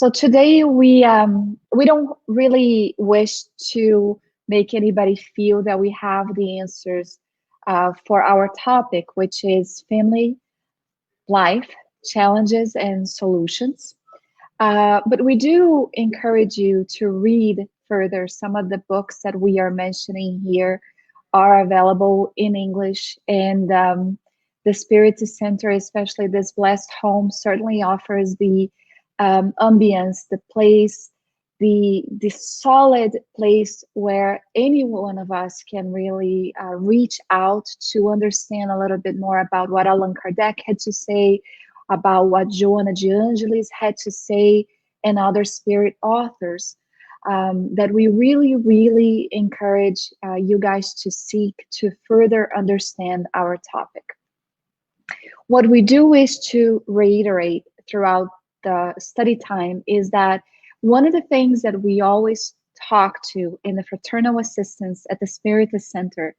So today we don't really wish to make anybody feel that we have the answers for our topic, which is family life challenges and solutions. But we do encourage you to read further. Some of the books that we are mentioning here are available in English, and the Spiritist Center, especially this blessed home, certainly offers the ambience, the place, the solid place where any one of us can really reach out to understand a little bit more about what Allan Kardec had to say, about what Joanna de Angelis had to say, and other spirit authors. That we really, really encourage you guys to seek to further understand our topic. What we do is to reiterate throughout the study time is that one of the things that we always talk to in the fraternal assistance at the Spiritist Center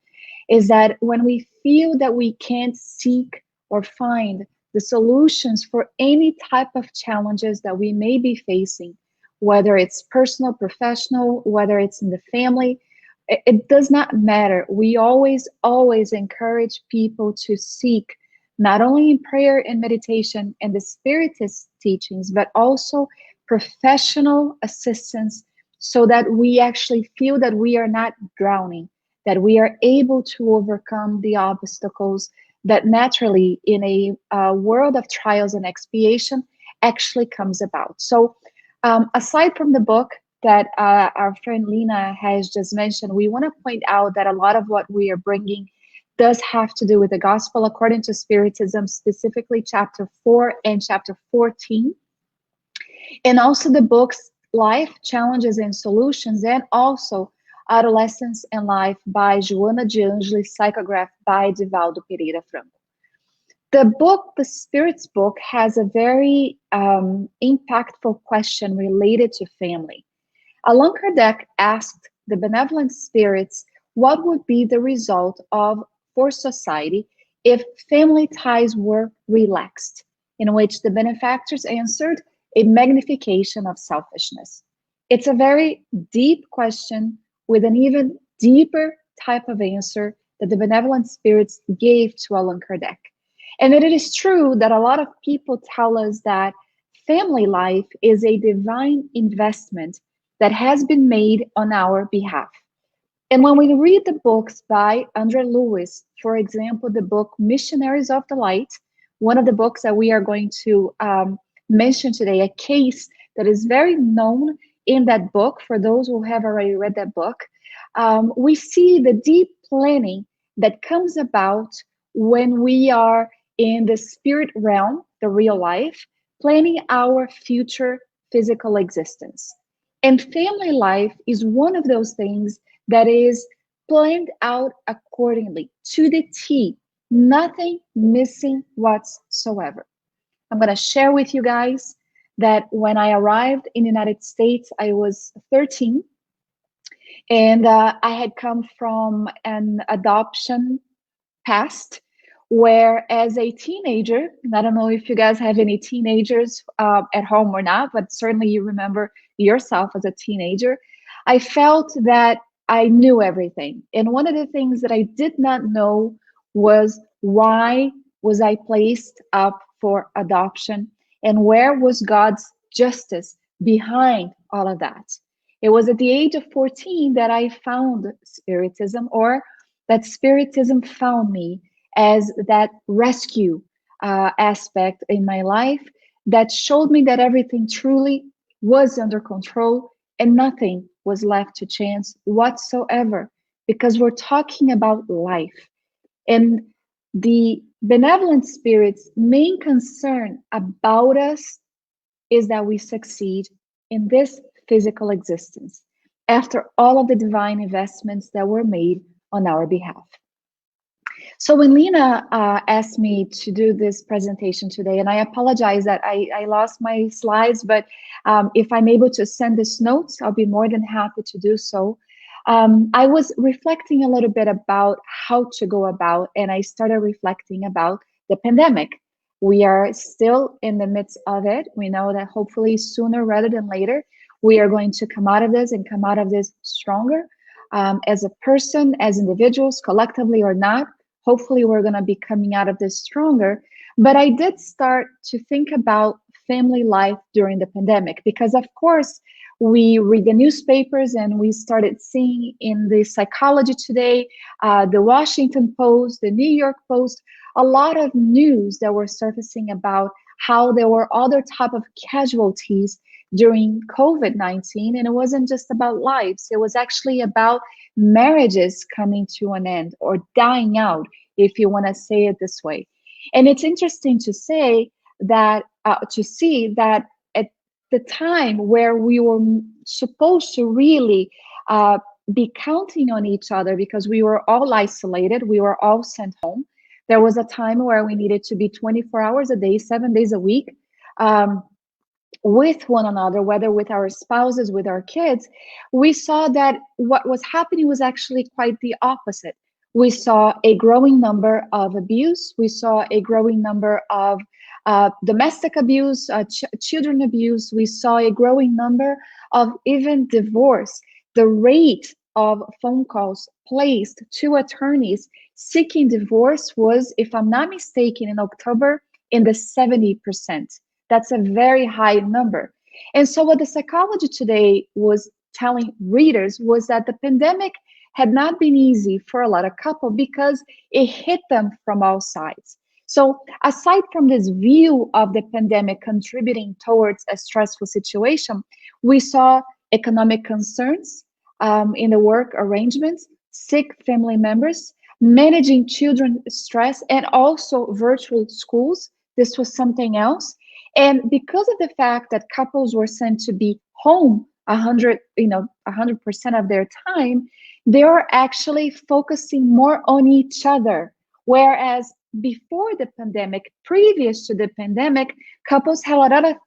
is that when we feel that we can't seek or find the solutions for any type of challenges that we may be facing, whether it's personal, professional, whether it's in the family, it does not matter. We always encourage people to seek not only in prayer and meditation and the Spiritist teachings, but also professional assistance so that we actually feel that we are not drowning, that we are able to overcome the obstacles that naturally in a world of trials and expiation actually comes about. So aside from the book that our friend Lena has just mentioned, we want to point out that a lot of what we are bringing does have to do with the Gospel according to Spiritism, specifically chapter 4 and chapter 14. And also the books Life, Challenges and Solutions, and also Adolescence and Life by Joanna de Angelis, psychographed by Divaldo Pereira Franco. The book, the Spirit's book, has a very impactful question related to family. Allan Kardec asked the benevolent spirits what would be the result for society if family ties were relaxed, in which the benefactors answered a magnification of selfishness. It's a very deep question with an even deeper type of answer that the benevolent spirits gave to Allan Kardec. And it is true that a lot of people tell us that family life is a divine investment that has been made on our behalf. And when we read the books by Andre Lewis, for example, the book Missionaries of the Light, one of the books that we are going to mention today, a case that is very known in that book, for those who have already read that book, we see the deep planning that comes about when we are in the spirit realm, the real life, planning our future physical existence. And family life is one of those things that is planned out accordingly to the T, nothing missing whatsoever. I'm going to share with you guys that when I arrived in the United States, I was 13, and I had come from an adoption past where, as a teenager, and I don't know if you guys have any teenagers at home or not, but certainly you remember yourself as a teenager, I felt that I knew everything. And one of the things that I did not know was why was I placed up for adoption, and where was God's justice behind all of that. It was at the age of 14 that I found Spiritism, or that Spiritism found me, as that rescue aspect in my life that showed me that everything truly was under control and nothing was left to chance whatsoever, because we're talking about life. And the benevolent spirit's main concern about us is that we succeed in this physical existence after all of the divine investments that were made on our behalf. So when Lena asked me to do this presentation today, and I apologize that I lost my slides, but if I'm able to send this notes, I'll be more than happy to do so. I was reflecting a little bit about how to go about, and I started reflecting about the pandemic, We are still in the midst of it. We know that hopefully sooner rather than later, we are going to come out of this and come out of this stronger, as a person, as individuals, collectively or not. Hopefully, we're going to be coming out of this stronger. But I did start to think about family life during the pandemic because, of course, we read the newspapers and we started seeing in the Psychology Today, the Washington Post, the New York Post, a lot of news that were surfacing about how there were other type of casualties during COVID-19. And it wasn't just about lives. It was actually about marriages coming to an end or dying out, if you want to say it this way. And it's interesting to say that, to see that at the time where we were supposed to really be counting on each other because we were all isolated, we were all sent home. There was a time where we needed to be 24 hours a day, 7 days a week, with one another, whether with our spouses, with our kids. We saw that what was happening was actually quite the opposite. We saw a growing number of abuse. We saw a growing number of domestic abuse, children abuse. We saw a growing number of even divorce. The rate of phone calls placed to attorneys seeking divorce was, if I'm not mistaken, in October in the 70%. That's a very high number. And so what the Psychology Today was telling readers was that the pandemic had not been easy for a lot of couples because it hit them from all sides. So aside from this view of the pandemic contributing towards a stressful situation, we saw economic concerns in the work arrangements, sick family members, managing children stress, and also virtual schools. This was something else. And because of the fact that couples were sent to be home 100% of their time, they are actually focusing more on each other. Whereas before the pandemic, previous to the pandemic, couples had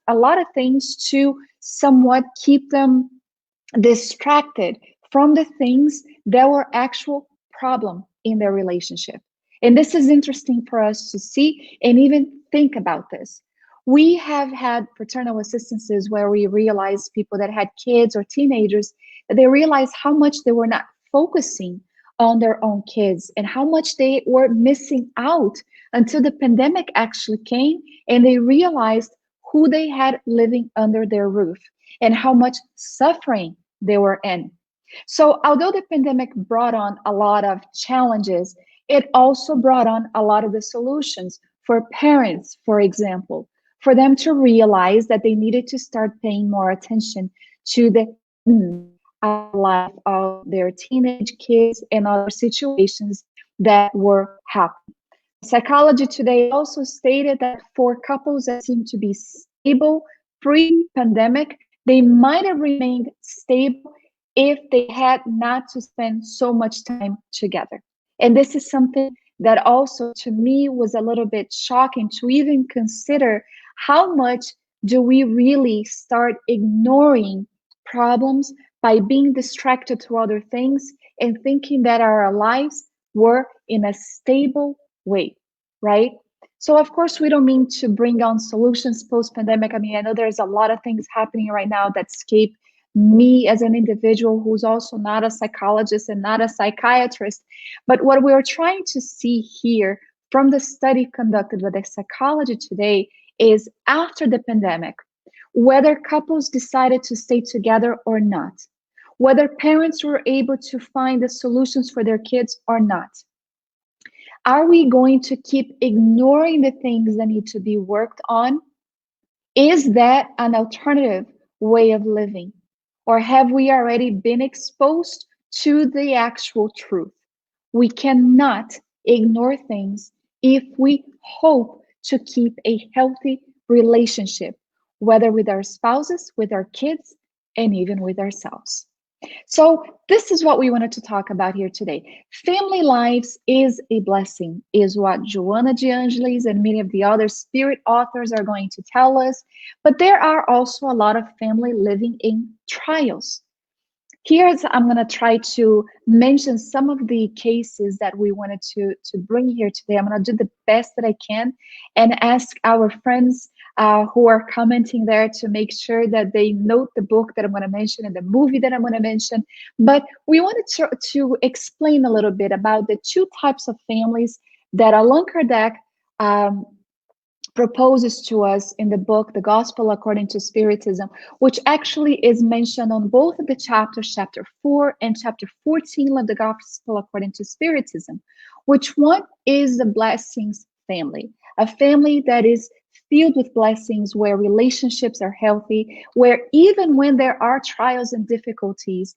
a lot of things to somewhat keep them distracted from the things that were actual problem in their relationship. And this is interesting for us to see and even think about this. We have had paternal assistances where we realized people that had kids or teenagers, that they realized how much they were not focusing on their own kids and how much they were missing out until the pandemic actually came and they realized who they had living under their roof and how much suffering they were in. So although the pandemic brought on a lot of challenges, it also brought on a lot of the solutions for parents, for example, for them to realize that they needed to start paying more attention to the life of their teenage kids and other situations that were happening. Psychology Today also stated that for couples that seem to be stable pre-pandemic, they might have remained stable if they had not to spend so much time together. And this is something that also to me was a little bit shocking to even consider. How much do we really start ignoring problems by being distracted to other things and thinking that our lives were in a stable way, right? So of course, we don't mean to bring on solutions post-pandemic. I mean, I know there's a lot of things happening right now that escape me as an individual who's also not a psychologist and not a psychiatrist. But what we're trying to see here from the study conducted by the Psychology Today is after the pandemic, whether couples decided to stay together or not, whether parents were able to find the solutions for their kids or not. Are we going to keep ignoring the things that need to be worked on? Is that an alternative way of living? Or have we already been exposed to the actual truth? We cannot ignore things if we hope to keep a healthy relationship, whether with our spouses, with our kids, and even with ourselves. So this is what we wanted to talk about here today. Family lives is a blessing, is what Joanna de Angelis and many of the other spirit authors are going to tell us. But there are also a lot of family living in trials. I'm going to try to mention some of the cases that we wanted to bring here today. I'm going to do the best that I can and ask our friends who are commenting there to make sure that they note the book that I'm going to mention and the movie that I'm going to mention. But we wanted to explain a little bit about the two types of families that Allan Kardec proposes to us in the book, The Gospel According to Spiritism, which actually is mentioned on both of the chapters, chapter 4 and chapter 14 of the Gospel According to Spiritism. Which one is the blessings family? A family that is filled with blessings, where relationships are healthy, where even when there are trials and difficulties,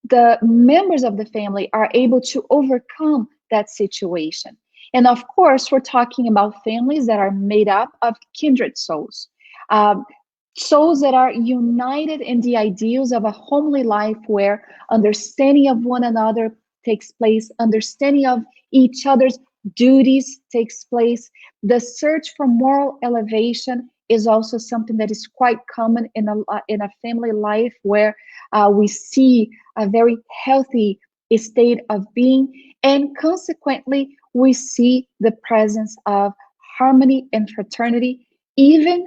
the members of the family are able to overcome that situation. And of course, we're talking about families that are made up of kindred souls, souls that are united in the ideals of a homely life where understanding of one another takes place, understanding of each other's duties takes place. The search for moral elevation is also something that is quite common in a family life, where we see a very healthy state of being, and consequently we see the presence of harmony and fraternity, even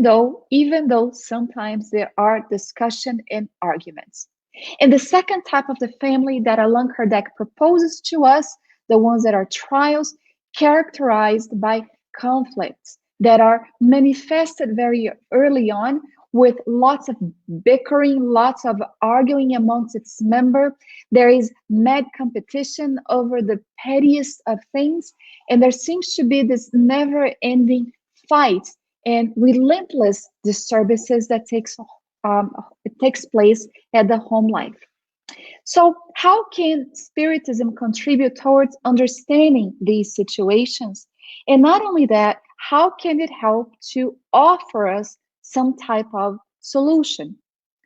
though sometimes there are discussion and arguments. And the second type of the family that Allan Kardec proposes to us, the ones that are trials characterized by conflicts that are manifested very early on, with lots of bickering, lots of arguing amongst its members. There is mad competition over the pettiest of things, and there seems to be this never-ending fight and relentless disturbances that takes place at the home life. So how can Spiritism contribute towards understanding these situations? And not only that, how can it help to offer us some type of solution?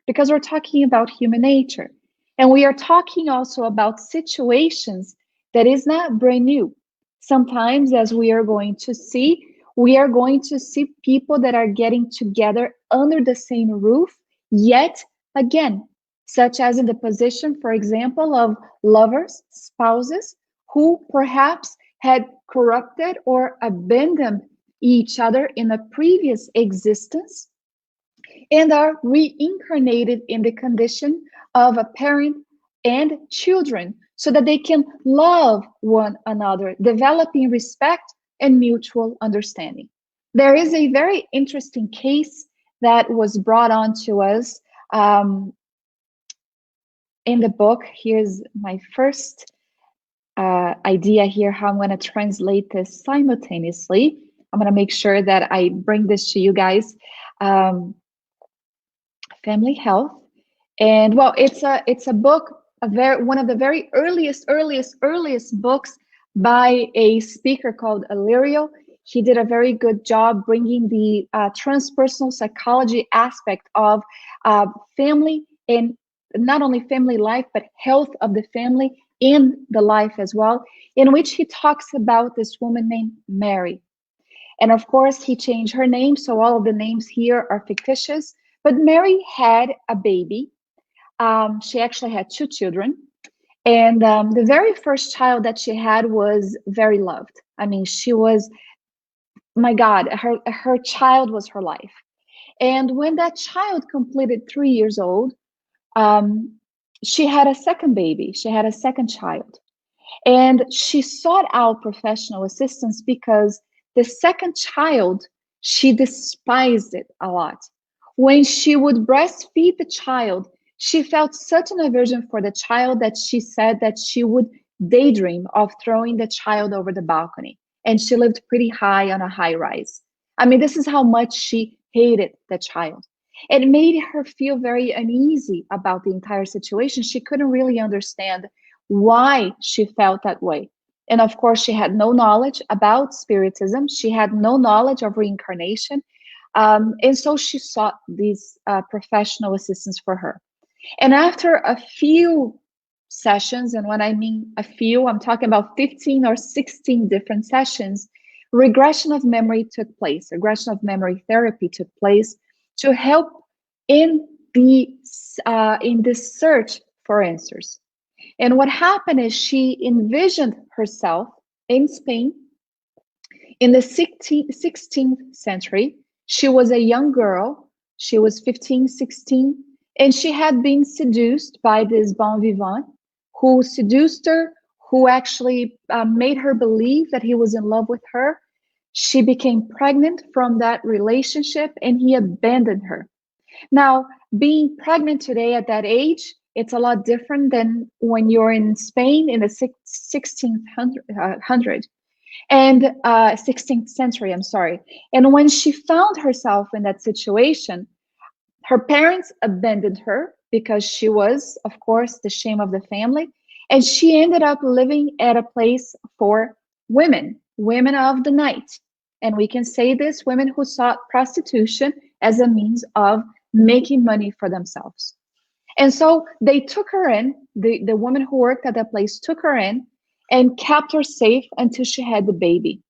Because we're talking about human nature. And we are talking also about situations that is not brand new. Sometimes, as we are going to see, we are going to see people that are getting together under the same roof, yet again, such as in the position, for example, of lovers, spouses, who perhaps had corrupted or abandoned each other in a previous existence and are reincarnated in the condition of a parent and children, so that they can love one another, developing respect and mutual understanding. There is a very interesting case that was brought on to us in the book. Here's my first idea here, how I'm going to translate this simultaneously. I'm going to make sure that I bring this to you guys. Family health, and well, it's a book, one of the very earliest books by a speaker called Illyrio. He did a very good job bringing the transpersonal psychology aspect of family, and not only family life, but health of the family in the life as well, in which he talks about this woman named Mary. And of course, he changed her name, so all of the names here are fictitious. But Mary had a baby. She actually had 2 children. And the very first child that she had was very loved. I mean, she was, my God, her child was her life. And when that child completed 3 years old, she had a second baby. She had a second child. And she sought out professional assistance because the second child, she despised it a lot. When she would breastfeed the child, she felt such an aversion for the child that she said that she would daydream of throwing the child over the balcony. And she lived pretty high on a high rise. I mean, this is how much she hated the child. It made her feel very uneasy about the entire situation. She couldn't really understand why she felt that way. And of course, she had no knowledge about Spiritism. She had no knowledge of reincarnation. And so she sought these professional assistance for her. And after a few sessions, and when I mean a few, I'm talking about 15 or 16 different sessions, regression of memory took place. Regression of memory therapy took place to help in in this search for answers. And what happened is she envisioned herself in Spain in the 16th century. She was a young girl. She was 15, 16, and she had been seduced by this bon vivant who seduced her, who actually made her believe that he was in love with her. She became pregnant from that relationship, and he abandoned her. Now, being pregnant today at that age, it's a lot different than when you're in Spain in the 1600 and 16th century, I'm sorry. And when she found herself in that situation, her parents abandoned her because she was, of course, the shame of the family. And she ended up living at a place for women of the night. And we can say this, women who sought prostitution as a means of making money for themselves. And so they took her in, the woman who worked at that place took her in and kept her safe until she had the baby.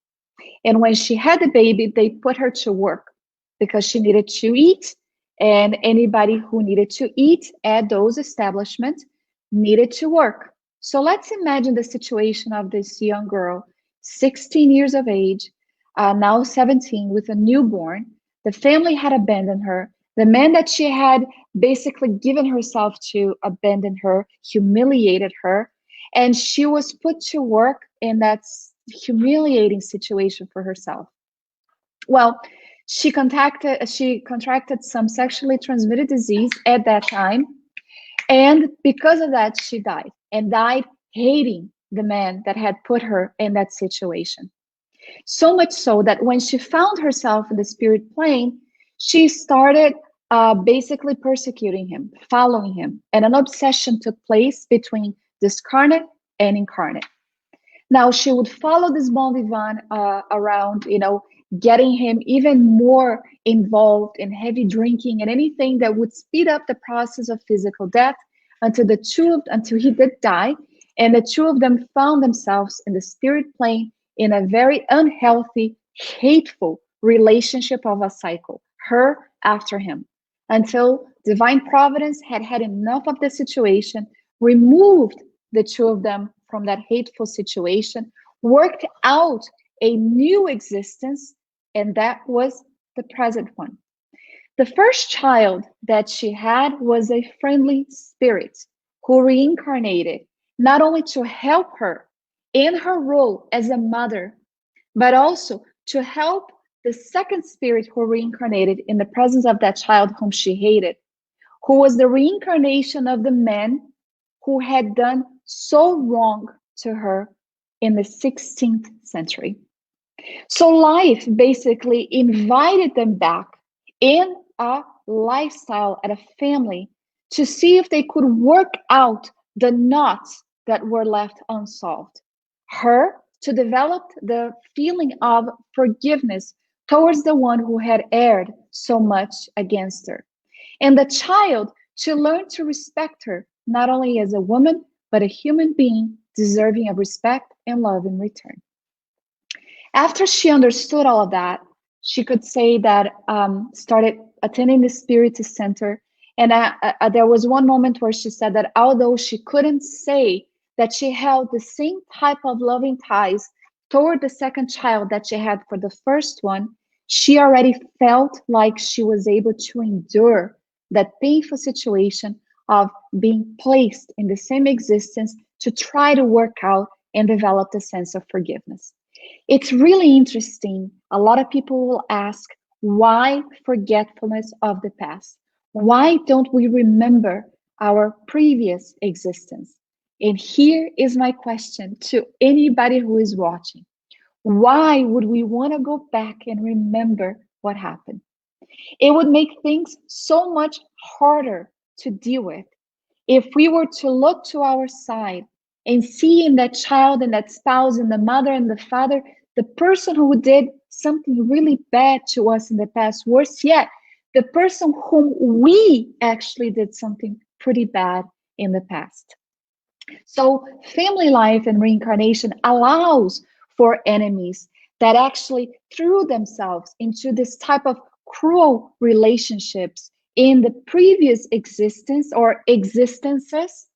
And when she had the baby, they put her to work because she needed to eat. And anybody who needed to eat at those establishments needed to work. So let's imagine the situation of this young girl, 16 years of age, now 17, with a newborn. The family had abandoned her. The man that she had basically given herself to abandoned her, humiliated her, and she was put to work in that humiliating situation for herself. Well, she contracted some sexually transmitted disease at that time, and because of that, she died, and died hating the man that had put her in that situation. So much so that when she found herself in the spirit plane, she started basically persecuting him, following him, and an obsession took place between discarnate and incarnate. Now she would follow this bon vivant around, getting him even more involved in heavy drinking and anything that would speed up the process of physical death until he did die, and the two of them found themselves in the spirit plane in a very unhealthy, hateful relationship of a cycle, her after him, until divine providence had had enough of the situation, removed the two of them from that hateful situation, worked out a new existence, and that was the present one. The first child that she had was a friendly spirit who reincarnated not only to help her in her role as a mother, but also to help the second spirit who reincarnated in the presence of that child whom she hated, who was the reincarnation of the man who had done so wrong to her in the 16th century. So life basically invited them back in a lifestyle at a family to see if they could work out the knots that were left unsolved. Her to develop the feeling of forgiveness towards the one who had erred so much against her. And the child to learn to respect her, not only as a woman, but a human being deserving of respect and love in return. After she understood all of that, she could say that started attending the Spiritist Center. And there was one moment where she said that although she couldn't say that she held the same type of loving ties toward the second child that she had for the first one, she already felt like she was able to endure that painful situation of being placed in the same existence to try to work out and develop the sense of forgiveness. It's really interesting. A lot of people will ask, why forgetfulness of the past? Why don't we remember our previous existence? And here is my question to anybody who is watching. Why would we want to go back and remember what happened? It would make things so much harder to deal with if we were to look to our side and see in that child and that spouse and the mother and the father, the person who did something really bad to us in the past. Worse yet, the person whom we actually did something pretty bad in the past. So family life and reincarnation allows for enemies that actually threw themselves into this type of cruel relationships in the previous existence or existences,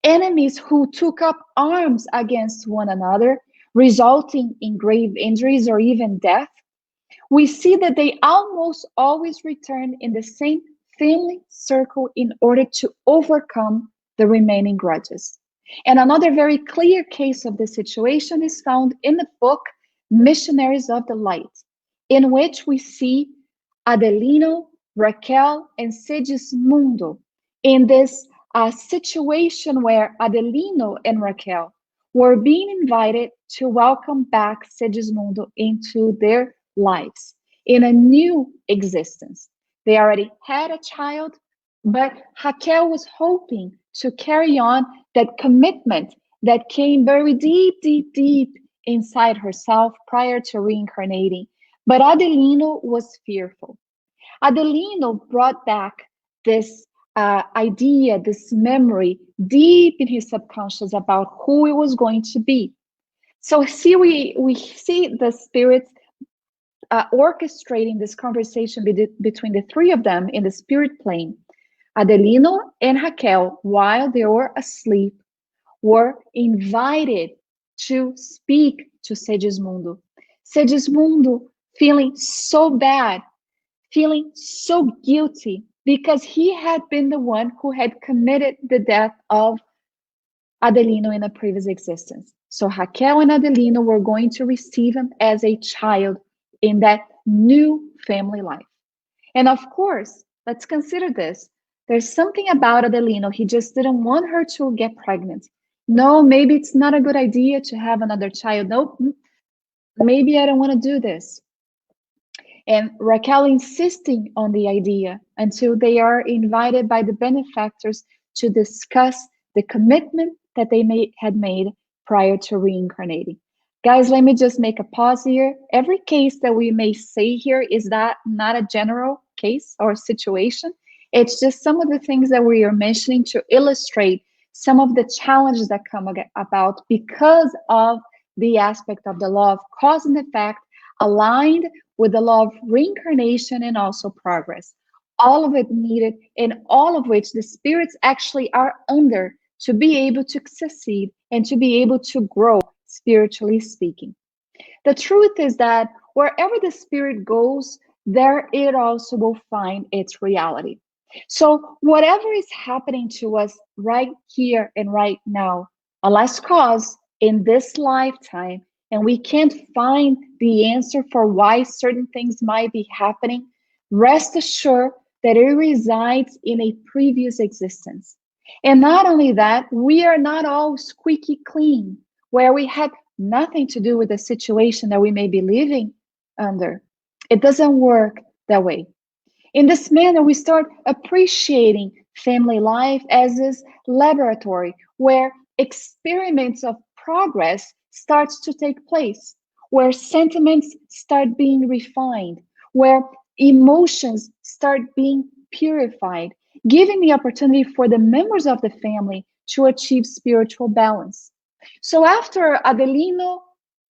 enemies who took up arms against one another, resulting in grave injuries or even death, we see that they almost always return in the same family circle in order to overcome the remaining grudges. And another very clear case of this situation is found in the book Missionaries of the Light, in which we see Adelino, Raquel, and Segismundo in this situation where Adelino and Raquel were being invited to welcome back Segismundo into their lives in a new existence. They already had a child, but Raquel was hoping to carry on that commitment that came very deep, deep, deep inside herself prior to reincarnating. But Adelino was fearful. Adelino brought back this idea, this memory deep in his subconscious about who it was going to be. So see, we see the spirits orchestrating this conversation between the three of them in the spirit plane. Adelino and Raquel, while they were asleep, were invited to speak to Segismundo. Segismundo feeling so bad, feeling so guilty because he had been the one who had committed the death of Adelino in a previous existence. So Raquel and Adelino were going to receive him as a child in that new family life. And of course, let's consider this. There's something about Adelino. He just didn't want her to get pregnant. No, maybe it's not a good idea to have another child. Nope, maybe I don't want to do this. And Raquel insisting on the idea until they are invited by the benefactors to discuss the commitment that they had made prior to reincarnating. Guys, let me just make a pause here. Every case that we may say here is that not a general case or situation. It's just some of the things that we are mentioning to illustrate some of the challenges that come about because of the aspect of the law of cause and effect aligned with the law of reincarnation and also progress. All of it needed and all of which the spirits actually are under to be able to succeed and to be able to grow, spiritually speaking. The truth is that wherever the spirit goes, there it also will find its reality. So whatever is happening to us right here and right now, a last cause in this lifetime, and we can't find the answer for why certain things might be happening, rest assured that it resides in a previous existence. And not only that, we are not all squeaky clean, where we had nothing to do with the situation that we may be living under. It doesn't work that way. In this manner, we start appreciating family life as this laboratory where experiments of progress starts to take place, where sentiments start being refined, where emotions start being purified, giving the opportunity for the members of the family to achieve spiritual balance. So after Adelino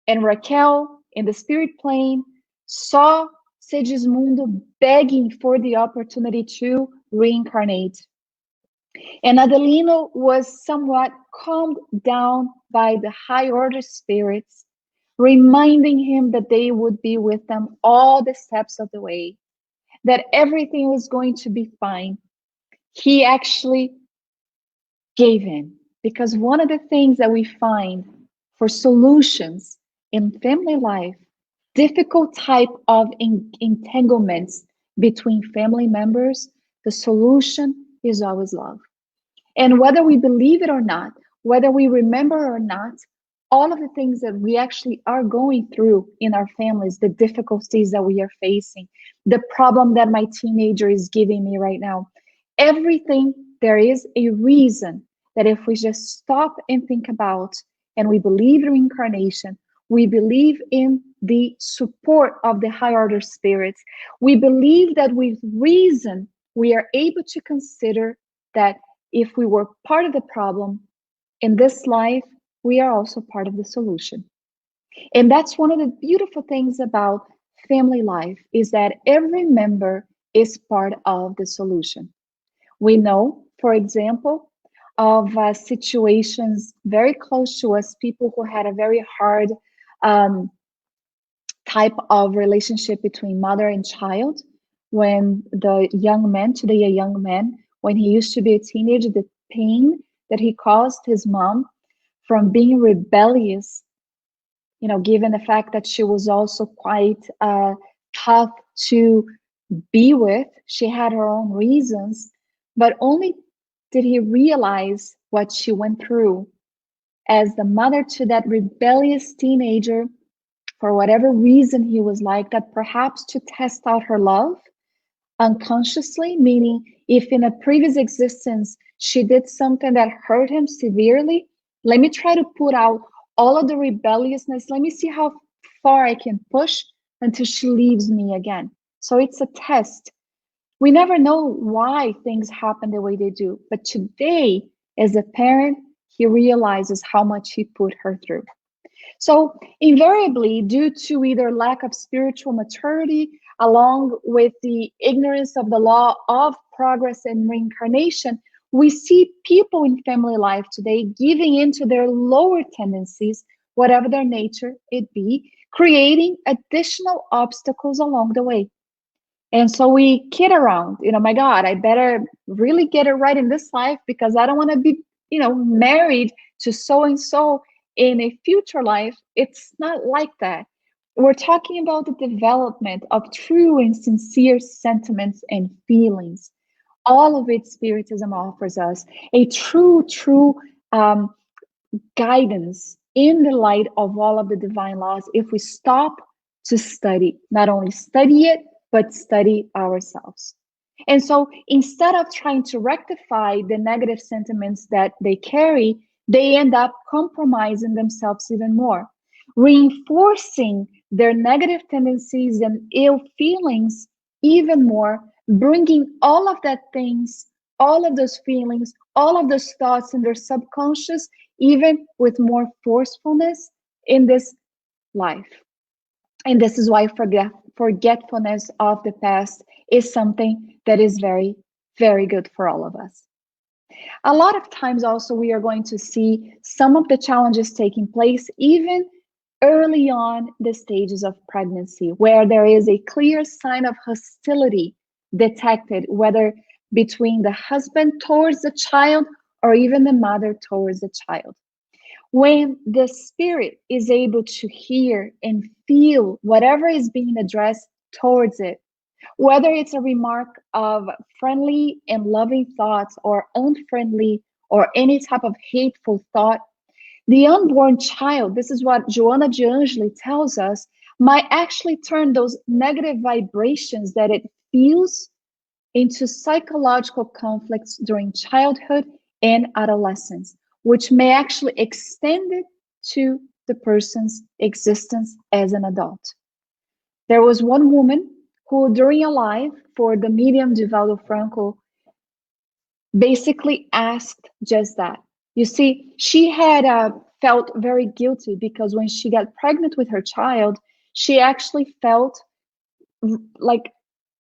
and Raquel in the spirit plane saw Segismundo begging for the opportunity to reincarnate, and Adelino was somewhat calmed down by the high order spirits, reminding him that they would be with them all the steps of the way, that everything was going to be fine. He actually gave in, because one of the things that we find for solutions in family life, difficult type of entanglements between family members, the solution is always love. And whether we believe it or not, whether we remember or not, all of the things that we actually are going through in our families, the difficulties that we are facing, the problem that my teenager is giving me right now, everything, there is a reason that if we just stop and think about, and we believe in reincarnation, we believe in the support of the high order spirits, we believe that with reason, we are able to consider that if we were part of the problem in this life, we are also part of the solution. And that's one of the beautiful things about family life, is that every member is part of the solution. We know, for example, of situations very close to us, people who had a very hard um, type of relationship between mother and child. When the young man, today a young man, when he used to be a teenager, the pain that he caused his mom from being rebellious, given the fact that she was also quite tough to be with. She had her own reasons, but only did he realize what she went through as the mother to that rebellious teenager, for whatever reason he was like that, perhaps to test out her love unconsciously, meaning if in a previous existence she did something that hurt him severely, let me try to put out all of the rebelliousness. Let me see how far I can push until she leaves me again. So it's a test. We never know why things happen the way they do. But today, as a parent, he realizes how much he put her through. So invariably, due to either lack of spiritual maturity, along with the ignorance of the law of progress and reincarnation, we see people in family life today giving into their lower tendencies, whatever their nature it be, creating additional obstacles along the way. And so we kid around, my God, I better really get it right in this life because I don't want to be, married to so and so in a future life. It's not like that. We're talking about the development of true and sincere sentiments and feelings. All of it, Spiritism offers us a true guidance in the light of all of the divine laws if we stop to study, not only study it, but study ourselves. And so instead of trying to rectify the negative sentiments that they carry, they end up compromising themselves even more, reinforcing their negative tendencies and ill feelings even more, bringing all of that things, all of those feelings, all of those thoughts in their subconscious, even with more forcefulness in this life. And this is why forgetfulness of the past is something that is very, very good for all of us. A lot of times also we are going to see some of the challenges taking place even early on the stages of pregnancy, where there is a clear sign of hostility detected, whether between the husband towards the child or even the mother towards the child. When the spirit is able to hear and feel whatever is being addressed towards it, whether it's a remark of friendly and loving thoughts or unfriendly or any type of hateful thought, the unborn child, this is what Joana de Angeli tells us, might actually turn those negative vibrations that it feels into psychological conflicts during childhood and adolescence, which may actually extend it to the person's existence as an adult. There was one woman who, during a live for the medium Divaldo Franco, basically asked just that. You see, she had felt very guilty because when she got pregnant with her child, she actually felt like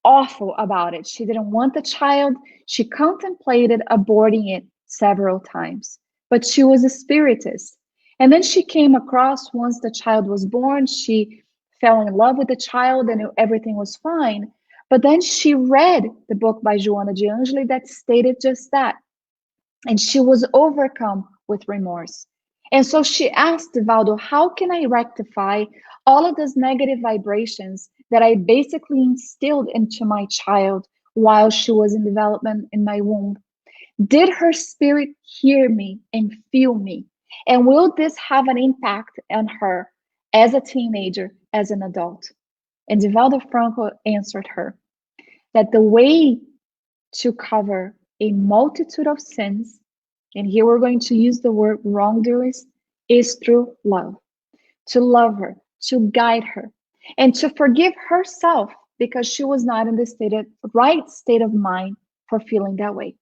awful about it. She didn't want the child. She contemplated aborting it several times, but she was a spiritist. And then she came across, once the child was born, she fell in love with the child and everything was fine. But then she read the book by Joana de Angeli that stated just that. And she was overcome with remorse. And so she asked Divaldo, how can I rectify all of those negative vibrations that I basically instilled into my child while she was in development in my womb? Did her spirit hear me and feel me? And will this have an impact on her as a teenager, as an adult? And Divaldo Franco answered her that the way to cover a multitude of sins, and here we're going to use the word wrongdoers, is through love. To love her, to guide her, and to forgive herself because she was not in the right state of mind for feeling that way.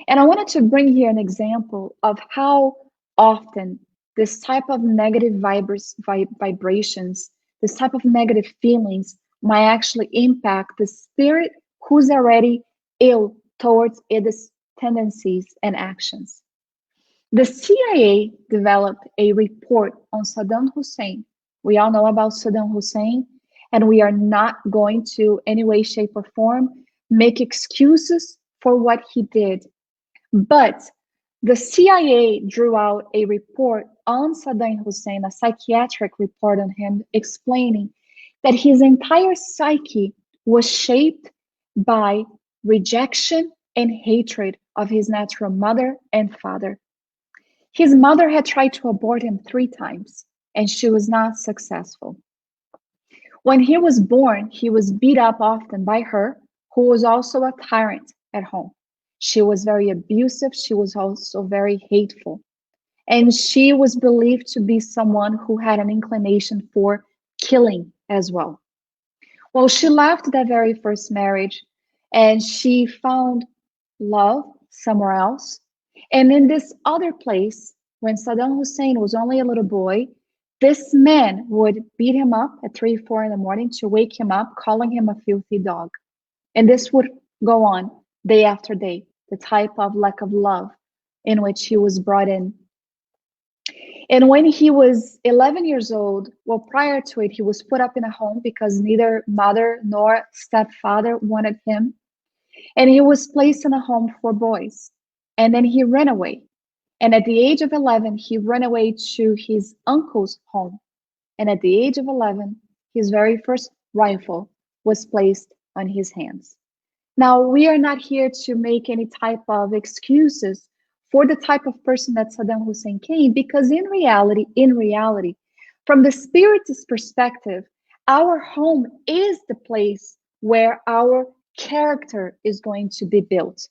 And I wanted to bring here an example of how often this type of negative vibrations, this type of negative feelings might actually impact the spirit who's already ill towards its tendencies and actions. The CIA developed a report on Saddam Hussein. We all know about Saddam Hussein, and we are not going to, any way, shape, or form, make excuses for what he did. But the CIA drew out a report on Saddam Hussein, a psychiatric report on him, explaining that his entire psyche was shaped by rejection and hatred of his natural mother and father. His mother had tried to abort him 3 times, and she was not successful. When he was born, he was beat up often by her, who was also a tyrant at home. She was very abusive. She was also very hateful. And she was believed to be someone who had an inclination for killing as well. Well, she left that very first marriage and she found love somewhere else. And in this other place, when Saddam Hussein was only a little boy, this man would beat him up at 3, 4 in the morning to wake him up, calling him a filthy dog. And this would go on day after day, the type of lack of love in which he was brought in. And when he was 11 years old, well, prior to it, he was put up in a home because neither mother nor stepfather wanted him. And he was placed in a home for boys. And then he ran away. And at the age of 11, he ran away to his uncle's home. And at the age of 11, his very first rifle was placed on his hands. Now, we are not here to make any type of excuses for the type of person that Saddam Hussein came, because in reality, from the Spiritist perspective, our home is the place where our character is going to be built.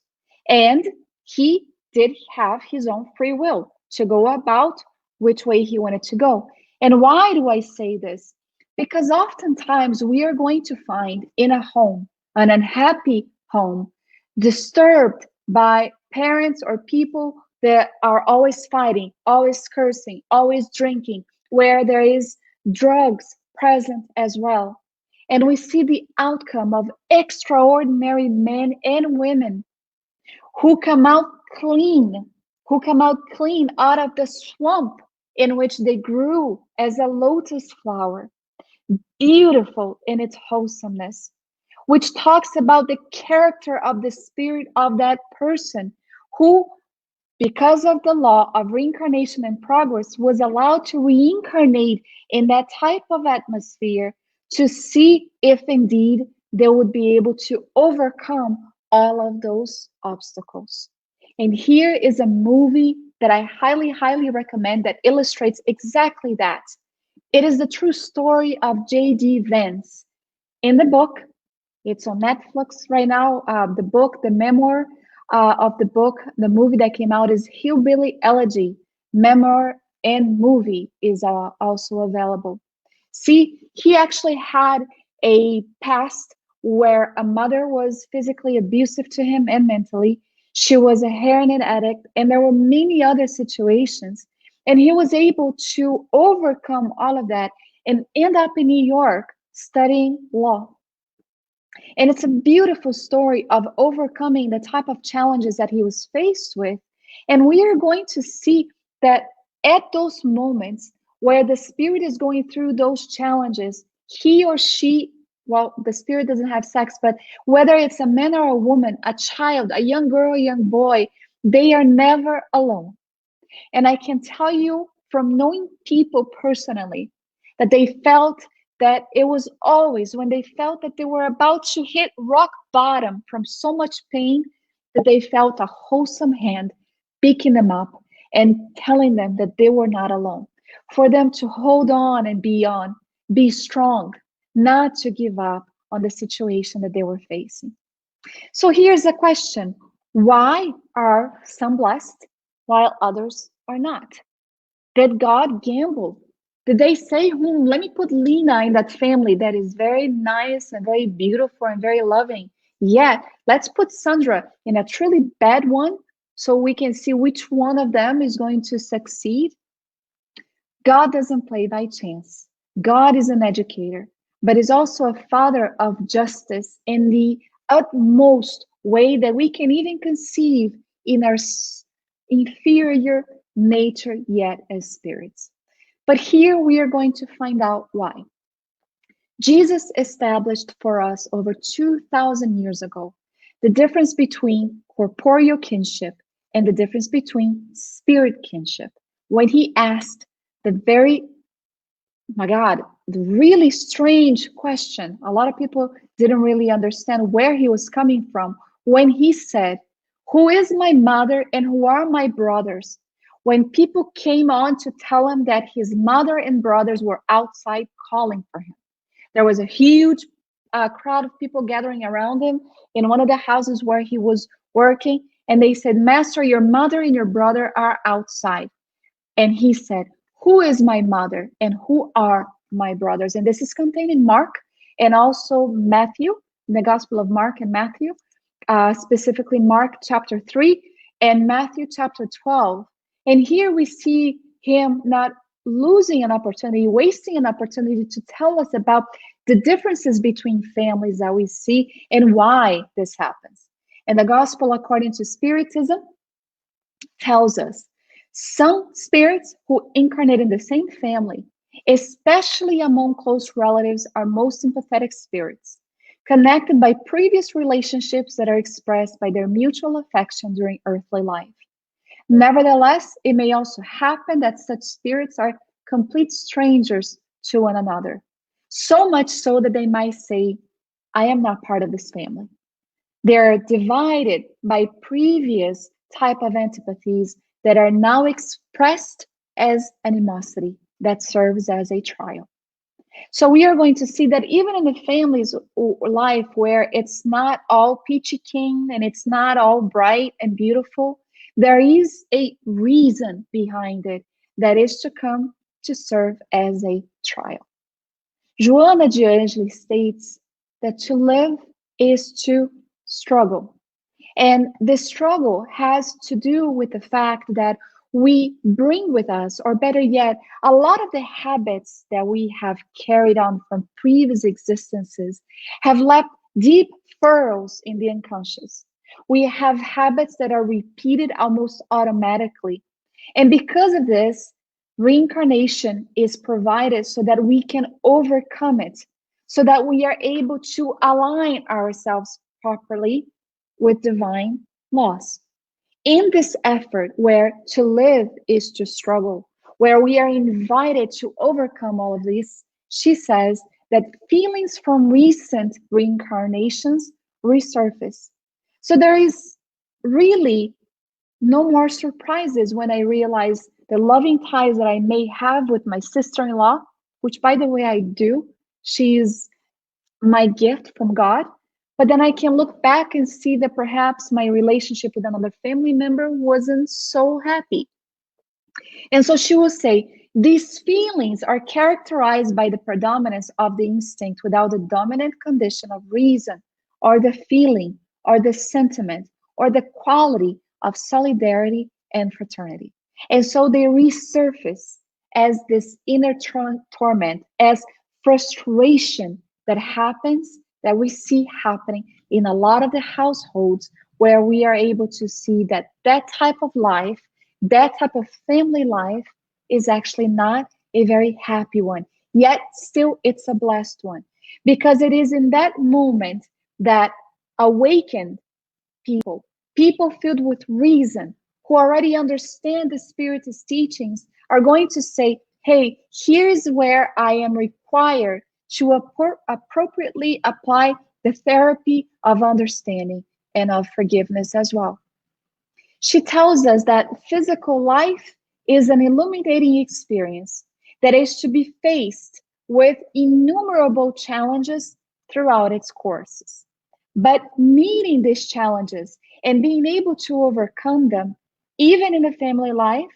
And he did have his own free will to go about which way he wanted to go. And why do I say this? Because oftentimes we are going to find in a home, an unhappy home, disturbed by parents or people that are always fighting, always cursing, always drinking, where there is drugs present as well. And we see the outcome of extraordinary men and women who come out clean out of the swamp in which they grew as a lotus flower, beautiful in its wholesomeness, which talks about the character of the spirit of that person who, because of the law of reincarnation and progress, was allowed to reincarnate in that type of atmosphere to see if indeed they would be able to overcome all of those obstacles. And here is a movie that I highly, highly recommend that illustrates exactly that. It is the true story of J.D. Vance. In the book, it's on Netflix right now. The book, the memoir of the book, the movie that came out is Hillbilly Elegy. Memoir and movie is also available. See, he actually had a past where a mother was physically abusive to him and mentally. She was a heroin addict, and there were many other situations. And he was able to overcome all of that and end up in New York studying law. And it's a beautiful story of overcoming the type of challenges that he was faced with. And we are going to see that at those moments where the spirit is going through those challenges, he or she, well, the spirit doesn't have sex, but whether it's a man or a woman, a child, a young girl, a young boy, they are never alone. And I can tell you from knowing people personally that they felt that it was always when they felt that they were about to hit rock bottom from so much pain, that they felt a wholesome hand picking them up and telling them that they were not alone, for them to hold on and be strong, not to give up on the situation that they were facing. So here's a question: why are some blessed while others are not? Did God gamble? Did they say, let me put Lena in that family that is very nice and very beautiful and very loving. Yeah, let's put Sandra in a truly bad one so we can see which one of them is going to succeed. God doesn't play by chance. God is an educator, but is also a father of justice in the utmost way that we can even conceive in our inferior nature, yet as spirits. But here we are going to find out why. Jesus established for us over 2,000 years ago the difference between corporeal kinship and the difference between spirit kinship when he asked the very, my God, the really strange question. A lot of people didn't really understand where he was coming from when he said, "Who is my mother and who are my brothers?" When people came on to tell him that his mother and brothers were outside calling for him. There was a huge crowd of people gathering around him in one of the houses where he was working. And they said, "Master, your mother and your brother are outside." And he said, "Who is my mother and who are my brothers?" And this is contained in Mark and also Matthew, in the Gospel of Mark and Matthew, specifically Mark chapter 3 and Matthew chapter 12. And here we see him not losing an opportunity, wasting an opportunity to tell us about the differences between families that we see and why this happens. And the Gospel according to Spiritism tells us some spirits who incarnate in the same family, especially among close relatives, are most sympathetic spirits, connected by previous relationships that are expressed by their mutual affection during earthly life. Nevertheless, it may also happen that such spirits are complete strangers to one another, so much so that they might say, "I am not part of this family." They're divided by previous type of antipathies that are now expressed as animosity that serves as a trial. So we are going to see that even in the family's life where it's not all peachy keen and it's not all bright and beautiful, there is a reason behind it that is to come to serve as a trial. Joana de Angelis states that to live is to struggle. And this struggle has to do with the fact that we bring with us, or better yet, a lot of the habits that we have carried on from previous existences have left deep furrows in the unconscious. We have habits that are repeated almost automatically. And because of this, reincarnation is provided so that we can overcome it, so that we are able to align ourselves properly with divine laws. In this effort, where to live is to struggle, where we are invited to overcome all of this, she says that feelings from recent reincarnations resurface. So there is really no more surprises when I realize the loving ties that I may have with my sister-in-law, which, by the way, I do. She is my gift from God. But then I can look back and see that perhaps my relationship with another family member wasn't so happy. And so she will say, these feelings are characterized by the predominance of the instinct without the dominant condition of reason, or the feeling, or the sentiment, or the quality of solidarity and fraternity. And so they resurface as this inner torment, as frustration that happens, that we see happening in a lot of the households where we are able to see that that type of life, that type of family life is actually not a very happy one. Yet still it's a blessed one. Because it is in that moment that awakened people filled with reason, who already understand the Spiritist teachings, are going to say, hey, here's where I am required to appropriately apply the therapy of understanding and of forgiveness as well. She tells us that physical life is an illuminating experience that is to be faced with innumerable challenges throughout its courses. But meeting these challenges and being able to overcome them, even in a family life,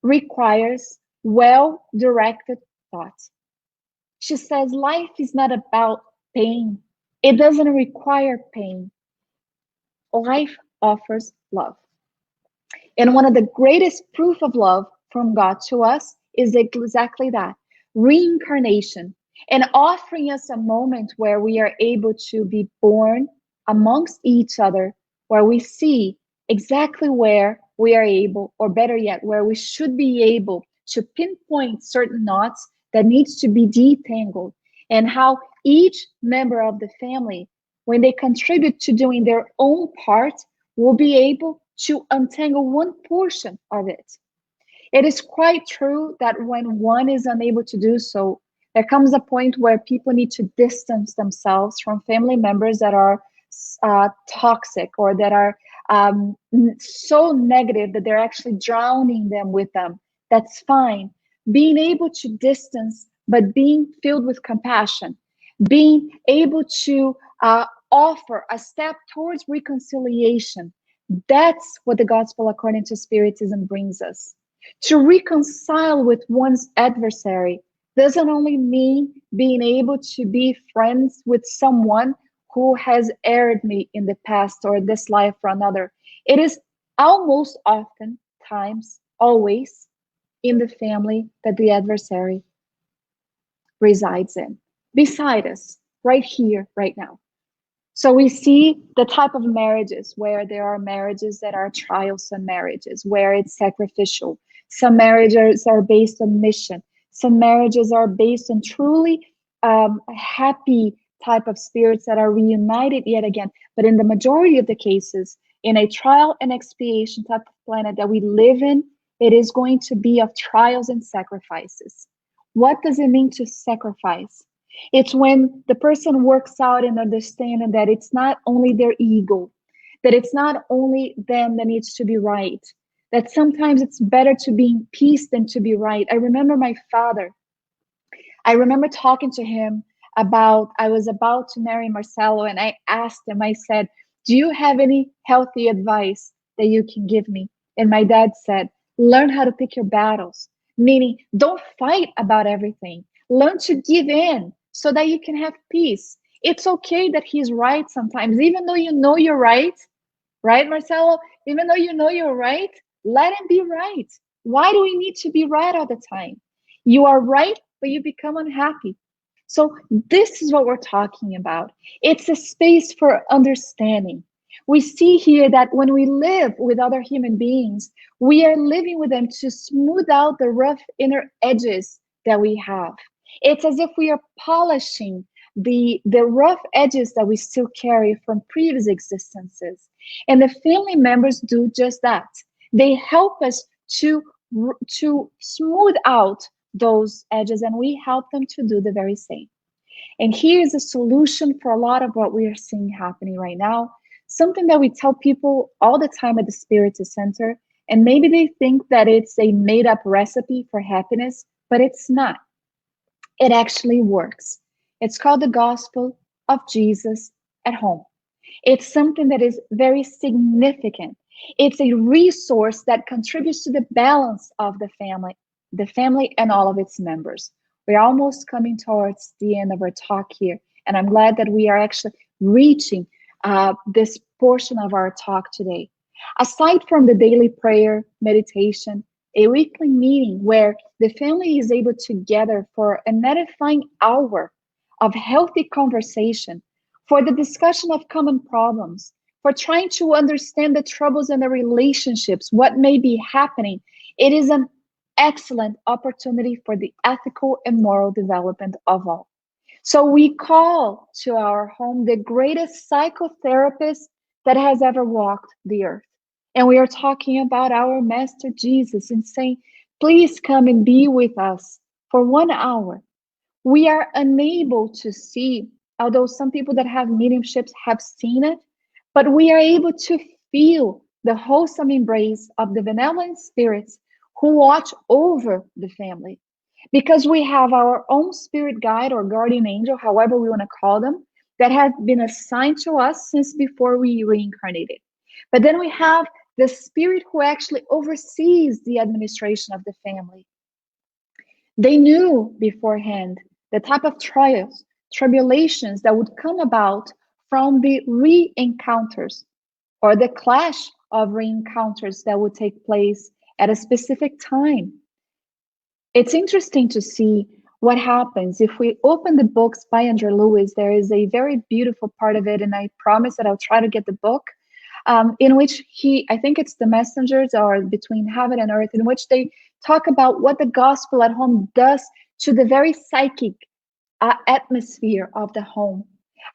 requires well-directed thought. She says life is not about pain. It doesn't require pain. Life offers love. And one of the greatest proof of love from God to us is exactly that, reincarnation, and offering us a moment where we are able to be born amongst each other, where we see exactly where we are able, or better yet, where we should be able to pinpoint certain knots that needs to be detangled, and how each member of the family, when they contribute to doing their own part, will be able to untangle one portion of it. It is quite true that when one is unable to do so, there comes a point where people need to distance themselves from family members that are toxic, or that are so negative that they're actually drowning them with them. That's fine. Being able to distance, but being filled with compassion, being able to offer a step towards reconciliation. That's what the gospel according to Spiritism brings us. To reconcile with one's adversary doesn't only mean being able to be friends with someone who has erred me in the past or this life or another. It is almost often times, always, in the family that the adversary resides in, beside us, right here, right now. So we see the type of marriages where there are marriages that are trialsome marriages, where it's sacrificial. Some marriages are based on mission. Some marriages are based on truly happy type of spirits that are reunited yet again. But in the majority of the cases, in a trial and expiation type of planet that we live in, it is going to be of trials and sacrifices. What does it mean to sacrifice? It's when the person works out and understanding that it's not only their ego, that it's not only them that needs to be right, that sometimes it's better to be in peace than to be right. I remember my father. I remember talking to him about, I was about to marry Marcelo, and I asked him, I said, do you have any healthy advice that you can give me? And my dad said, learn how to pick your battles, meaning don't fight about everything. Learn to give in so that you can have peace. It's okay that he's right sometimes, even though you know you're right, Marcelo? Even though you know you're right, let him be right. Why do we need to be right all the time? You are right, but you become unhappy. So this is what we're talking about. It's a space for understanding. We see here that when we live with other human beings, we are living with them to smooth out the rough inner edges that we have. It's as if we are polishing the rough edges that we still carry from previous existences. And the family members do just that. They help us to smooth out those edges, and we help them to do the very same. And here's a solution for a lot of what we are seeing happening right now. Something that we tell people all the time at the Spiritist Center, and maybe they think that it's a made-up recipe for happiness, but it's not. It actually works. It's called the Gospel of Jesus at Home. It's something that is very significant. It's a resource that contributes to the balance of the family and all of its members. We're almost coming towards the end of our talk here, and I'm glad that we are actually reaching this portion of our talk today. Aside from the daily prayer, meditation, a weekly meeting where the family is able to gather for an edifying hour of healthy conversation, for the discussion of common problems, for trying to understand the troubles in the relationships, what may be happening, it is an excellent opportunity for the ethical and moral development of all. So we call to our home the greatest psychotherapist that has ever walked the earth. And we are talking about our Master Jesus and saying, please come and be with us for 1 hour. We are unable to see, although some people that have mediumships have seen it, but we are able to feel the wholesome embrace of the benevolent spirits who watch over the family. Because we have our own spirit guide or guardian angel, however we want to call them, that have been assigned to us since before we reincarnated. But then we have the spirit who actually oversees the administration of the family. They knew beforehand the type of trials, tribulations that would come about from the re-encounters or the clash of re-encounters that would take place at a specific time. It's interesting to see what happens if we open the books by Andrew Lewis? There is a very beautiful part of it, and I promise that I'll try to get the book, in which I think it's the messengers or between heaven and earth, in which they talk about what the gospel at home does to the very psychic atmosphere of the home,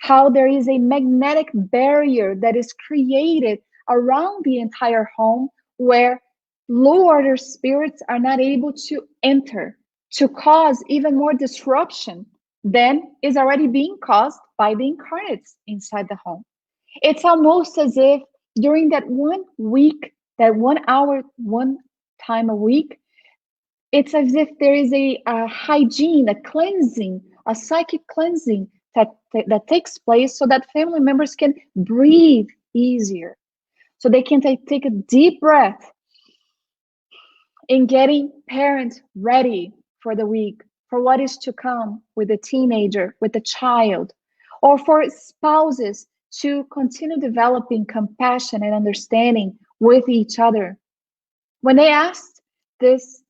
how there is a magnetic barrier that is created around the entire home where low order spirits are not able to enter, to cause even more disruption than is already being caused by the incarnates inside the home. It's almost as if during that 1 week, that 1 hour, one time a week, it's as if there is a hygiene, a cleansing, a psychic cleansing that takes place so that family members can breathe easier. So they can take a deep breath in getting parents ready for the week, for what is to come with the teenager, with the child, or for spouses to continue developing compassion and understanding with each other. When they asked this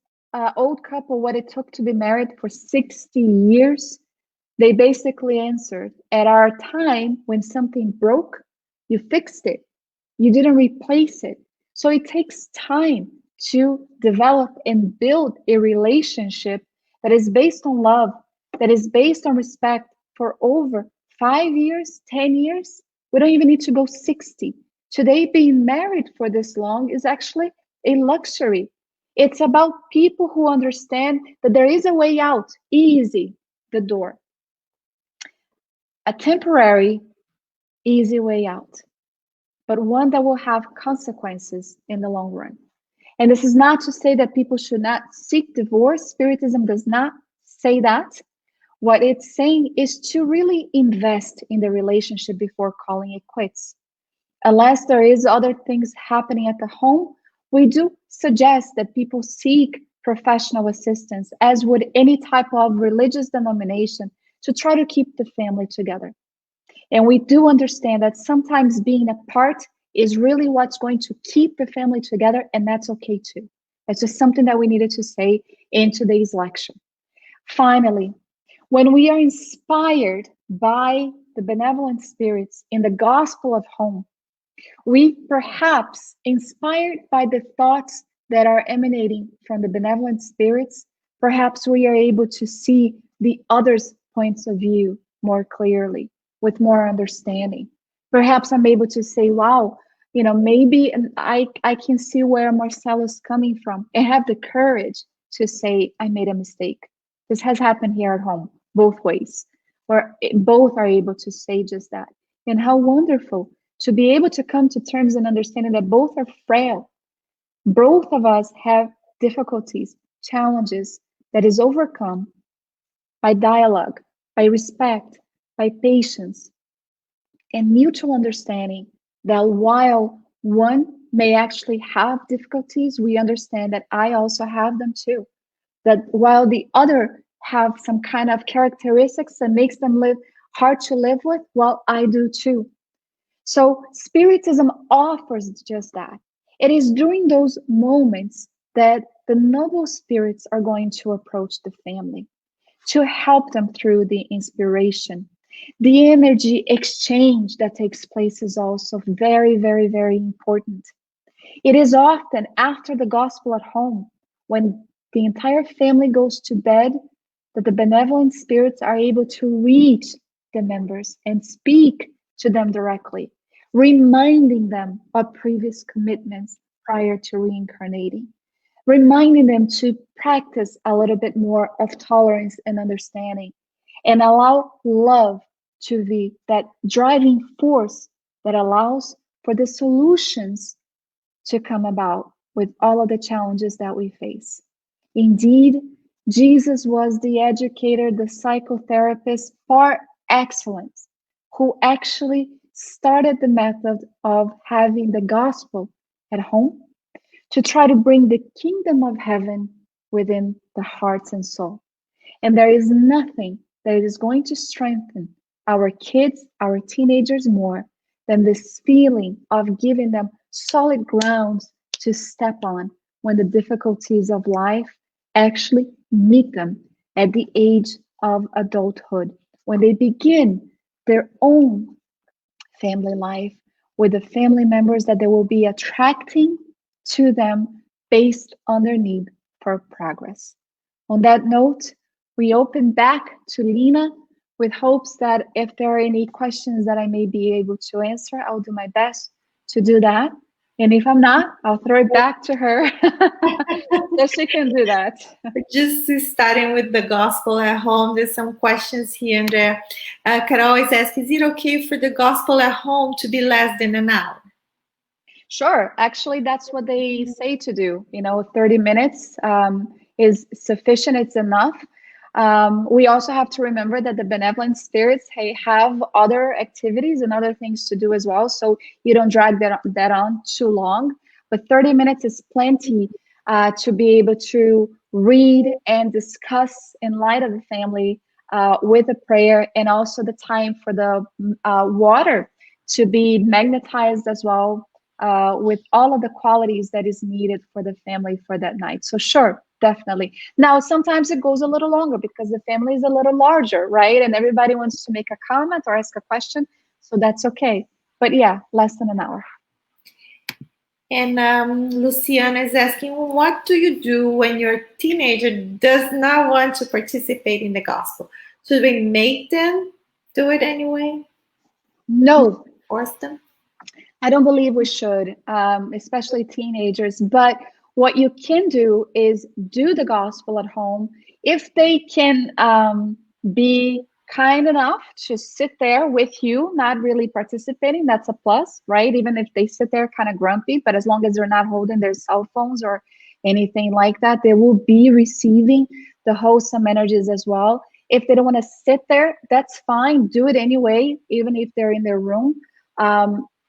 old couple what it took to be married for 60 years, they basically answered, at our time, when something broke, you fixed it. You didn't replace it. So it takes time to develop and build a relationship that is based on love, that is based on respect for over 5 years, 10 years. We don't even need to go 60. Today, being married for this long is actually a luxury. It's about people who understand that there is a way out, easy, the door. A temporary, easy way out, but one that will have consequences in the long run. And this is not to say that people should not seek divorce. Spiritism does not say that. What it's saying is to really invest in the relationship before calling it quits. Unless there is other things happening at the home, we do suggest that people seek professional assistance, as would any type of religious denomination, to try to keep the family together. And we do understand that sometimes being apart is really what's going to keep the family together, and that's okay too. That's just something that we needed to say in today's lecture. Finally, when we are inspired by the benevolent spirits in the gospel of home, we perhaps, inspired by the thoughts that are emanating from the benevolent spirits, perhaps we are able to see the other's points of view more clearly, with more understanding. Perhaps I'm able to say, wow, maybe I can see where Marcelo's coming from, and have the courage to say, I made a mistake. This has happened here at home, both ways, where both are able to say just that. And how wonderful to be able to come to terms and understanding that both are frail. Both of us have difficulties, challenges that is overcome by dialogue, by respect, by patience, and mutual understanding that while one may actually have difficulties, we understand that I also have them too. That while the other have some kind of characteristics that makes them hard to live with, well, I do too. So Spiritism offers just that. It is during those moments that the noble spirits are going to approach the family to help them through the inspiration. The energy exchange that takes place is also very, very, very important. It is often after the gospel at home, when the entire family goes to bed, that the benevolent spirits are able to reach the members and speak to them directly, reminding them of previous commitments prior to reincarnating, reminding them to practice a little bit more of tolerance and understanding, and allow love to be that driving force that allows for the solutions to come about with all of the challenges that we face. Indeed, Jesus was the educator, the psychotherapist par excellence, who actually started the method of having the gospel at home to try to bring the kingdom of heaven within the hearts and soul. And there is nothing that is going to strengthen our kids, our teenagers more than this feeling of giving them solid grounds to step on when the difficulties of life actually meet them at the age of adulthood, when they begin their own family life with the family members that they will be attracting to them based on their need for progress. On that note, we open back to Lena with hopes that if there are any questions that I may be able to answer, I'll do my best to do that. And if I'm not, I'll throw it back to her so she can do that. Just starting with the gospel at home, there's some questions here, Andrea. Carol always ask, is it okay for the gospel at home to be less than an hour? Sure. Actually, that's what they say to do. 30 minutes is sufficient. It's enough. We also have to remember that the benevolent spirits have other activities and other things to do as well. So you don't drag that on too long. But 30 minutes is plenty to be able to read and discuss in light of the family with a prayer, and also the time for the water to be magnetized as well, with all of the qualities that is needed for the family for that night. So sure, definitely. Now, sometimes it goes a little longer because the family is a little larger, right? And everybody wants to make a comment or ask a question. So that's okay. But yeah, less than an hour. And Luciana is asking, what do you do when your teenager does not want to participate in the gospel? Should we make them do it anyway? No. Force them? I don't believe we should, especially teenagers. But what you can do is do the gospel at home. If they can be kind enough to sit there with you, not really participating, that's a plus, right? Even if they sit there kind of grumpy, but as long as they're not holding their cell phones or anything like that, they will be receiving the wholesome energies as well. If they don't want to sit there, that's fine. Do it anyway, even if they're in their room.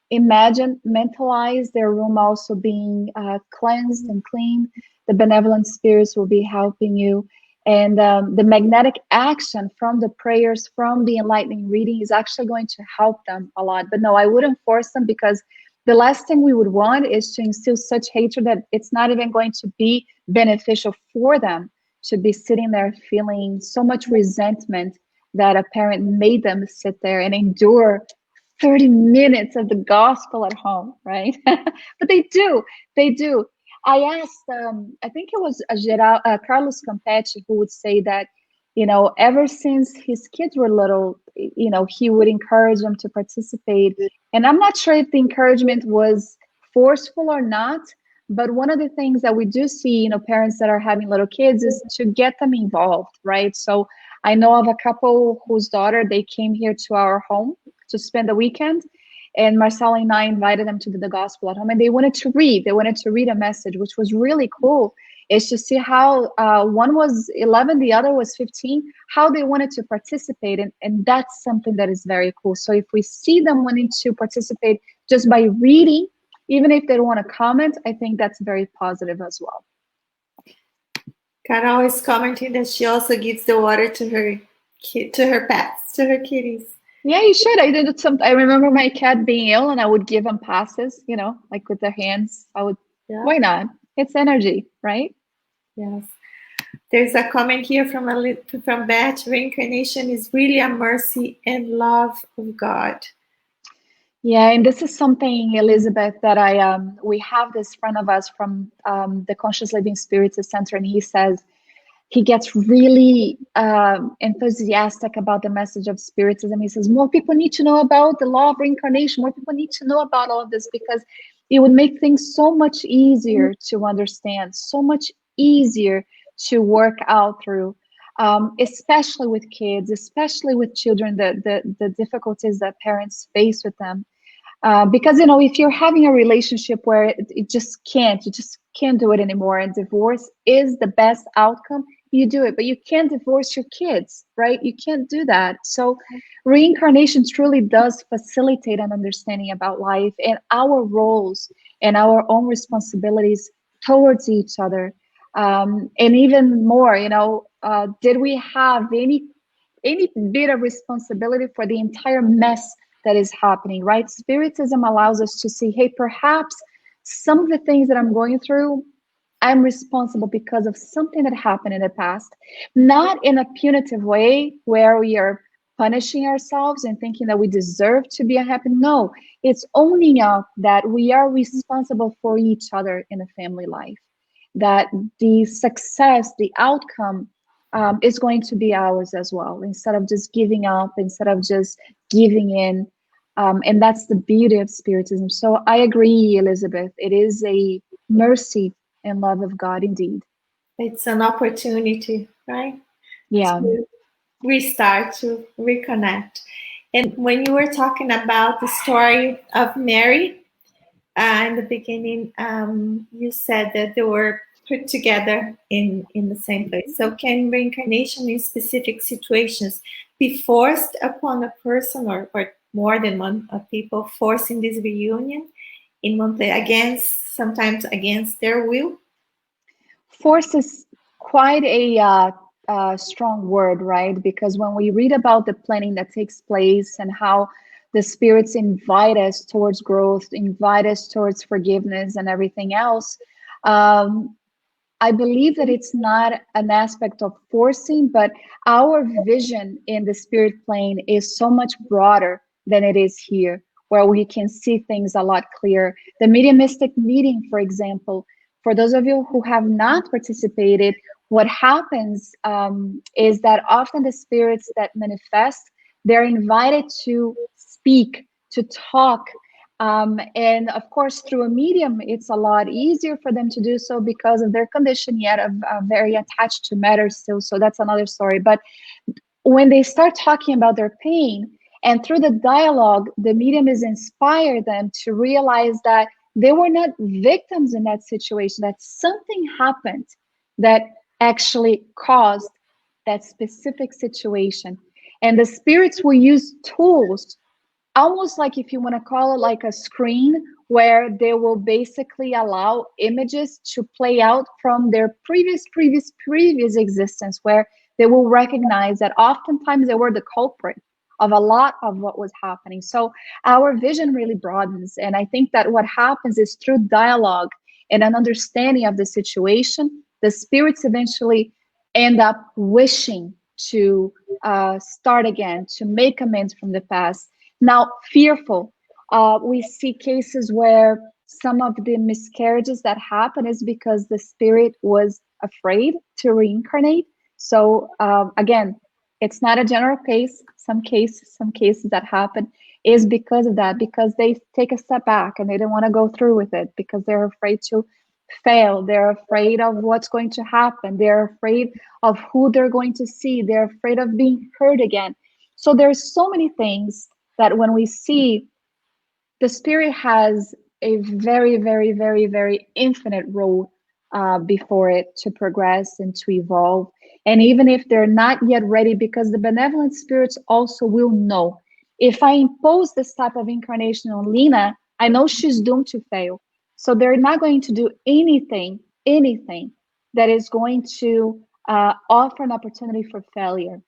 Imagine, mentalize their room also being cleansed and clean. The benevolent spirits will be helping you. And the magnetic action from the prayers, from the enlightening reading is actually going to help them a lot. But no, I wouldn't force them, because the last thing we would want is to instill such hatred that it's not even going to be beneficial for them to be sitting there feeling so much resentment that a parent made them sit there and endure 30 minutes of the gospel at home, right? But they do. I asked, I think it was Carlos Campeche who would say that, ever since his kids were little, he would encourage them to participate. And I'm not sure if the encouragement was forceful or not, but one of the things that we do see, parents that are having little kids, is to get them involved, right? So I know of a couple whose daughter, they came here to our home to spend the weekend, and Marcella and I invited them to do the gospel at home, and they wanted to read a message, which was really cool. Is to see how one was 11, the other was 15, how they wanted to participate, and that's something that is very cool. So if we see them wanting to participate just by reading, even if they don't want to comment, I think that's very positive as well. Carol is commenting that she also gives the water to her pets, to her kitties. Yeah, you should. I did it I remember my cat being ill, and I would give him passes, like with the hands. Yeah. Why not? It's energy, right? Yes. There's a comment here from Beth. Reincarnation is really a mercy and love of God. Yeah, and this is something, Elizabeth, that we have this friend of us from the Conscious Living Spiritist Center, and he says he gets really enthusiastic about the message of Spiritism. He says more people need to know about the law of reincarnation. More people need to know about all of this, because it would make things so much easier to understand, so much easier to work out through, especially with kids, especially with children, the difficulties that parents face with them. Because, if you're having a relationship where you just can't do it anymore, and divorce is the best outcome, you do it. But you can't divorce your kids, right? You can't do that. So reincarnation truly does facilitate an understanding about life and our roles and our own responsibilities towards each other. And even more, did we have any bit of responsibility for the entire mess that is happening, right? Spiritism allows us to see, hey, perhaps some of the things that I'm going through, I'm responsible because of something that happened in the past, not in a punitive way where we are punishing ourselves and thinking that we deserve to be unhappy. No, it's owning up that we are responsible for each other in a family life, that the success, the outcome is going to be ours as well, instead of just giving up, instead of just giving in. And that's the beauty of Spiritism. So I agree, Elizabeth. It is a mercy and love of God indeed. It's an opportunity, right? Yeah. To restart, to reconnect. And when you were talking about the story of Mary, in the beginning, you said that they were put together in the same place. So can reincarnation in specific situations be forced upon a person or more than one people forcing this reunion in one place, sometimes against their will? Force is quite a strong word, right? Because when we read about the planning that takes place and how the spirits invite us towards growth, invite us towards forgiveness and everything else, I believe that it's not an aspect of forcing, but our vision in the spirit plane is so much broader than it is here, where we can see things a lot clearer. The mediumistic meeting, for example, for those of you who have not participated, what happens is that often the spirits that manifest, they're invited to speak, to talk. And of course, through a medium, it's a lot easier for them to do so because of their condition, yet very attached to matter still. So that's another story. But when they start talking about their pain, and through the dialogue, the medium is inspired them to realize that they were not victims in that situation, that something happened that actually caused that specific situation. And the spirits will use tools, almost like, if you want to call it, like a screen, where they will basically allow images to play out from their previous existence, where they will recognize that oftentimes they were the culprit of a lot of what was happening. So our vision really broadens. And I think that what happens is, through dialogue and an understanding of the situation, the spirits eventually end up wishing to start again, to make amends from the past. Now, fearful, we see cases where some of the miscarriages that happen is because the spirit was afraid to reincarnate. So again, it's not a general case. Some cases that happen is because of that, because they take a step back and they don't want to go through with it because they're afraid to fail. They're afraid of what's going to happen. They're afraid of who they're going to see. They're afraid of being hurt again. So there's so many things that when we see, the spirit has a very, very, very, very infinite role before it to progress and to evolve. And even if they're not yet ready, because the benevolent spirits also will know, if I impose this type of incarnation on Lena, I know she's doomed to fail. So they're not going to do anything that is going to offer an opportunity for failure.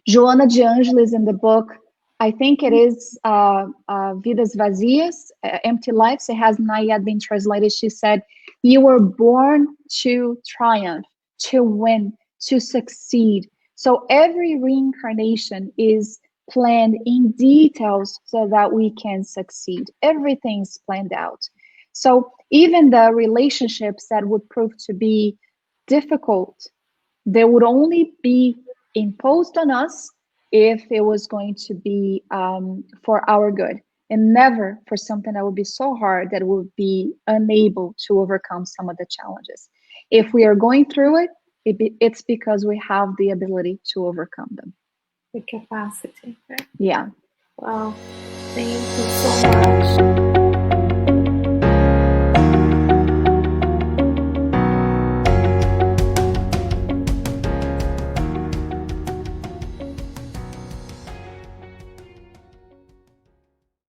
Joana de Angelis, in the book, I think it is Vidas Vazias, Empty Lives, it has not yet been translated. She said, you were born to triumph, to win, to succeed. So every reincarnation is planned in details so that we can succeed. Everything's planned out. So even the relationships that would prove to be difficult, they would only be imposed on us if it was going to be for our good, and never for something that would be so hard that we'll be unable to overcome some of the challenges. If we are going through it, it's because we have the ability to overcome them. The capacity. Right? Yeah. Wow. Thank you.